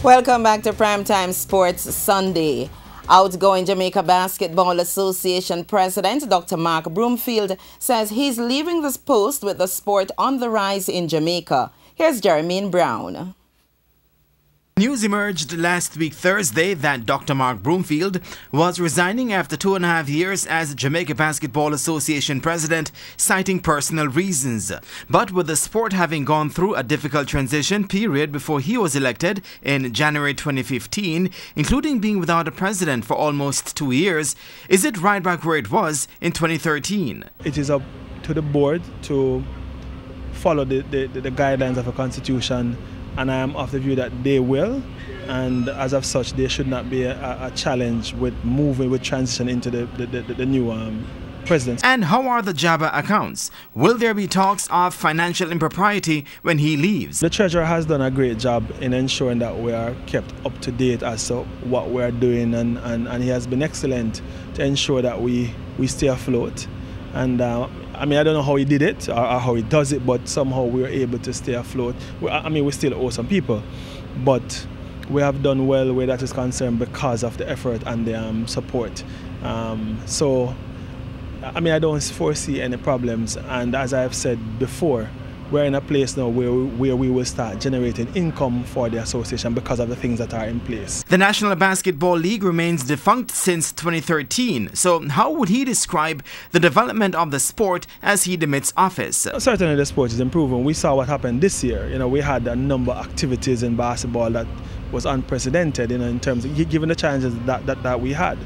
Welcome back to Primetime Sports Sunday. Outgoing Jamaica Basketball Association President Dr. Mark Broomfield says he's leaving this post with the sport on the rise in Jamaica. Here's Jeremy Brown. News emerged last week Thursday that Dr. Mark Broomfield was resigning after 2.5 years as Jamaica Basketball Association president, citing personal reasons. But with the sport having gone through a difficult transition period before he was elected in January 2015, including being without a president for almost 2 years, is it right back where it was in 2013? It is up to the board to follow the guidelines of the Constitution, and I am of the view that they will, and as of such there should not be a challenge with transition into the new president. And how are the Jabba accounts? Will there be talks of financial impropriety when he leaves? The Treasurer has done a great job in ensuring that we are kept up to date as to what we are doing, and he has been excellent to ensure that we stay afloat. And I mean, I don't know how he did it or how he does it, but somehow we were able to stay afloat. I mean, we still owe some people, but we have done well where that is concerned because of the effort and the support. So, I mean, I don't foresee any problems. And as I have said before, we're in a place now where we will start generating income for the association because of the things that are in place. The National Basketball League remains defunct since 2013. So how would he describe the development of the sport as he demits office? Certainly the sport is improving. We saw what happened this year. You know, we had a number of activities in basketball that was unprecedented, you know, in terms of given the challenges that we had.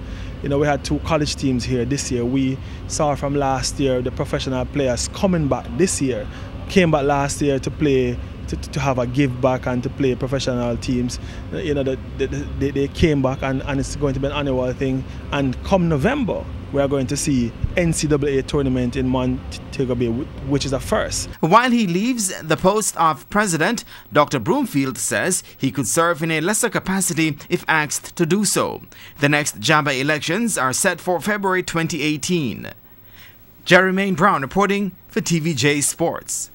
You know, we had 2 college teams here this year. We saw from last year the professional players coming back this year. Came back last year to play, to have a give back and to play professional teams. You know, they came back, and it's going to be an annual thing. And come November, we are going to see NCAA tournament in Montego Bay, which is a first. While he leaves the post of president, Dr. Broomfield says he could serve in a lesser capacity if asked to do so. The next Jabba elections are set for February 2018. Jeremy Brown reporting for TVJ Sports.